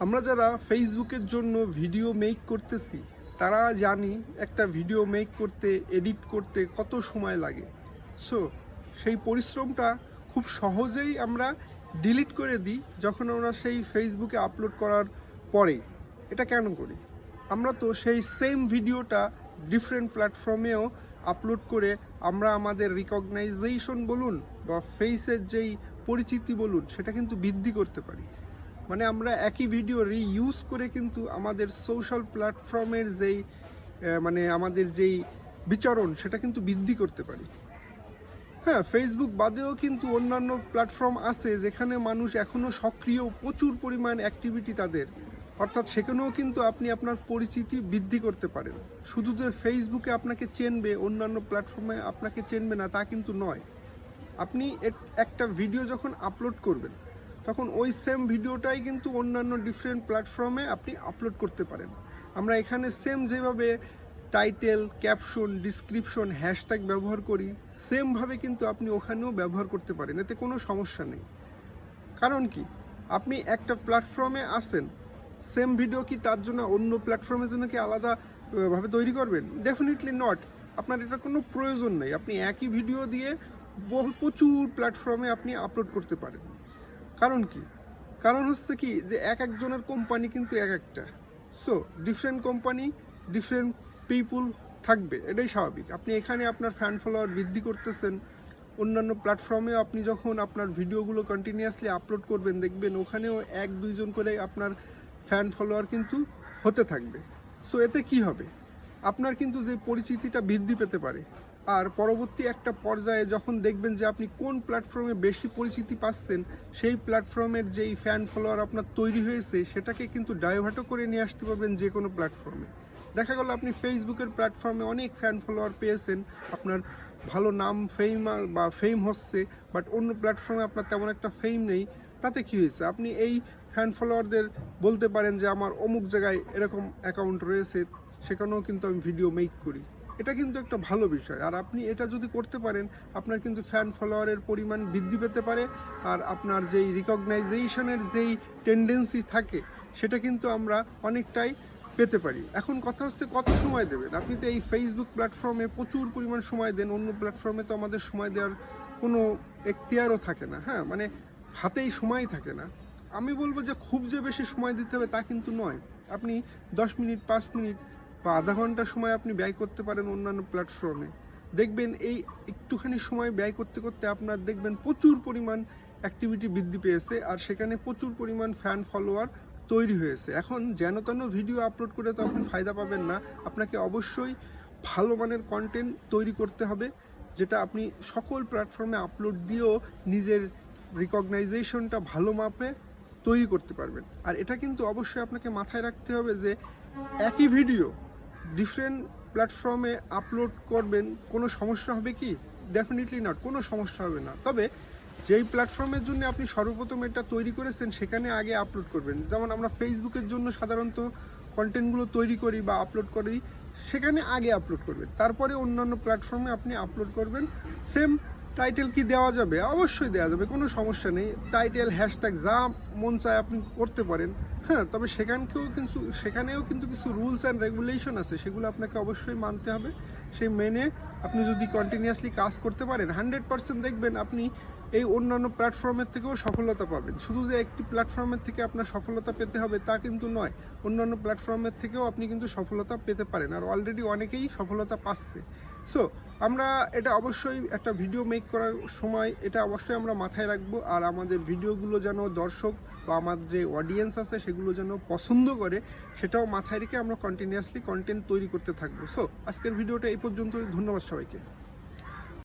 আমরা যারা ফেসবুকের জন্য ভিডিও মেক করতেছি তারা জানি একটা ভিডিও মেক করতে এডিট করতে কত সময় লাগে। সো সেই পরিশ্রমটা খুব সহজেই আমরা ডিলিট করে দিই যখন আমরা সেই ফেসবুকে আপলোড করার পরে। এটা কেন করি? আমরা তো সেই সেম ভিডিওটা ডিফারেন্ট প্ল্যাটফর্মেও আপলোড করে আমরা আমাদের রিকগনাইজেশন বলুন বা ফেসের যেই পরিচিতি বলুন সেটা কিন্তু বৃদ্ধি করতে পারি। মানে আমরা একই ভিডিও রিইউজ করে কিন্তু আমাদের সোশ্যাল প্ল্যাটফর্মের যেই আমাদের যেই বিচরণ সেটা কিন্তু বৃদ্ধি করতে পারি। হ্যাঁ, ফেসবুক বাদেও কিন্তু অন্যান্য প্ল্যাটফর্ম আছে যেখানে মানুষ এখনও সক্রিয়, প্রচুর পরিমাণ অ্যাক্টিভিটি তাদের, অর্থাৎ সেখানেও কিন্তু আপনি আপনার পরিচিতি বৃদ্ধি করতে পারেন। শুধু যে ফেসবুকে আপনাকে চেনবে, অন্যান্য প্ল্যাটফর্মে আপনাকে চেনবে না তা কিন্তু নয়। আপনি একটা ভিডিও যখন আপলোড করবেন তখন ওই সেম ভিডিওটাই কিন্তু অন্যান্য ডিফারেন্ট প্ল্যাটফর্মে আপনি আপলোড করতে পারেন। আমরা এখানে সেম যেভাবে টাইটেল, ক্যাপশন, ডিসক্রিপশন, হ্যাশট্যাগ ব্যবহার করি, সেমভাবে কিন্তু আপনি ওখানেও ব্যবহার করতে পারেন, এতে কোনো সমস্যা নেই। কারণ কি, আপনি একটা প্ল্যাটফর্মে আসেন, সেম ভিডিও কি তার জন্য অন্য প্ল্যাটফর্মের জন্য কি আলাদাভাবে তৈরি করবেন? Definitely not. আপনার এটা কোনো প্রয়োজন নেই। আপনি একই ভিডিও দিয়ে প্রচুর প্ল্যাটফর্মে আপনি আপলোড করতে পারেন। কারণ কি? কারণ হচ্ছে কি যে এক একজনের কোম্পানি কিন্তু এক একটা। সো ডিফারেন্ট কোম্পানি, ডিফারেন্ট পিপুল থাকবে, এটাই স্বাভাবিক। আপনি এখানে আপনার ফ্যান ফলোয়ার বৃদ্ধি করতেছেন, অন্যান্য প্ল্যাটফর্মেও আপনি যখন আপনার ভিডিওগুলো কন্টিনিউয়াসলি আপলোড করবেন দেখবেন ওখানেও 1-2 জন করে আপনার ফ্যান ফলোয়ার কিন্তু হতে থাকবে। সো এতে কি হবে? আপনার কিন্তু যে পরিচিতিটা বৃদ্ধি পেতে পারে, আর পরবর্তী একটা পর্যায়ে যখন দেখবেন যে আপনি কোন প্ল্যাটফর্মে বেশি পরিচিতি পাচ্ছেন, সেই প্ল্যাটফর্মের যেই ফ্যান ফলোয়ার আপনার তৈরি হয়েছে সেটাকে কিন্তু ডাইভার্টও করে নিয়ে আসতে পারবেন যে কোনো প্ল্যাটফর্মে। দেখা গেল আপনি ফেসবুকের প্ল্যাটফর্মে অনেক ফ্যান ফলোয়ার পেয়েছেন, আপনার ভালো নাম, ফেম হচ্ছে, বাট অন্য প্ল্যাটফর্মে আপনার তেমন একটা ফেম নেই। তাতে কি হয়েছে? আপনি এই ফ্যান ফলোয়ারদের বলতে পারেন যে আমার অমুক জায়গায় এরকম অ্যাকাউন্ট রয়েছে, সেখানেও কিন্তু আমি ভিডিও মেক করি। এটা কিন্তু একটা ভালো বিষয়। আর আপনি এটা যদি করতে পারেন, আপনার কিন্তু ফ্যান ফলোয়ারের পরিমাণ বৃদ্ধি পেতে পারে, আর আপনার যেই রিকগনাইজেশনের যেই টেন্ডেন্সি থাকে সেটা কিন্তু আমরা অনেকটাই পেতে পারি। এখন কথা হচ্ছে কত সময় দেবেন। আপনি তো এই ফেসবুক প্ল্যাটফর্মে প্রচুর পরিমাণ সময় দেন, অন্য প্ল্যাটফর্মে তো আমাদের সময় দেওয়ার কোনো এখতিয়ারও থাকে না। হ্যাঁ, মানে হাতেই সময় থাকে না। আমি বলবো যে খুব যে বেশি সময় দিতে হবে তা কিন্তু নয়। আপনি 10 মিনিট, 5 মিনিট বা আধা ঘন্টা সময় আপনি ব্যয় করতে পারেন অন্যান্য প্ল্যাটফর্মে। দেখবেন এই একটুখানি সময় ব্যয় করতে করতে আপনার দেখবেন প্রচুর পরিমাণ অ্যাক্টিভিটি বৃদ্ধি পেয়েছে, আর সেখানে প্রচুর পরিমাণ ফ্যান ফলোয়ার তৈরি হয়েছে। এখন যেন তেন ভিডিও আপলোড করে তো আপনি ফায়দা পাবেন না। আপনাকে অবশ্যই ভালো মানের কন্টেন্ট তৈরি করতে হবে, যেটা আপনি সকল প্ল্যাটফর্মে আপলোড দিয়েও নিজের রিকগনাইজেশনটা ভালো মাপে তৈরি করতে পারবেন। আর এটা কিন্তু অবশ্যই আপনাকে মাথায় রাখতে হবে যে একই ভিডিও ডিফারেন্ট প্ল্যাটফর্মে আপলোড করবেন, কোনো সমস্যা হবে কি? ডেফিনেটলি নট, কোনো সমস্যা হবে না। তবে যেই প্ল্যাটফর্মের জন্য আপনি সর্বপ্রথম এটা তৈরি করেছেন সেখানে আগে আপলোড করবেন। যেমন আমরা ফেসবুকের জন্য সাধারণত কন্টেন্টগুলো তৈরি করি বা আপলোড করি, সেখানে আগে আপলোড করবেন, তারপরে অন্যান্য প্ল্যাটফর্মে আপনি আপলোড করবেন। সেম টাইটেল কি দেওয়া যাবে? অবশ্যই দেওয়া যাবে, কোনো সমস্যা নেই। টাইটেল, হ্যাশট্যাগ যা মন চায় আপনি করতে পারেন। হ্যাঁ, তবে সেখানেও কিন্তু কিছু রুলস অ্যান্ড রেগুলেশন আছে, সেগুলো আপনাকে অবশ্যই মানতে হবে। সেই মেনে আপনি যদি কন্টিনিউয়াসলি কাজ করতে পারেন, 100% দেখবেন আপনি এই অন্যান্য প্ল্যাটফর্মের থেকেও সফলতা পাবেন। শুধু যে একটি প্ল্যাটফর্মের থেকে আপনার সফলতা পেতে হবে তা কিন্তু নয়, অন্যান্য প্ল্যাটফর্মের থেকেও আপনি কিন্তু সফলতা পেতে পারেন, আর অলরেডি অনেকেই সফলতা পাচ্ছে। সো আমরা এটা অবশ্যই একটা ভিডিও মেক করার সময় এটা অবশ্যই আমরা মাথায় রাখবো, আর আমাদের ভিডিওগুলো যেন দর্শক বা আমাদের যে অডিয়েন্স আছে সেগুলো যেন পছন্দ করে সেটাও মাথায় রেখে আমরা কন্টিনিউয়াসলি কন্টেন্ট তৈরি করতে থাকবো। সো আজকের ভিডিওটা এই পর্যন্ত। ধন্যবাদ সবাইকে।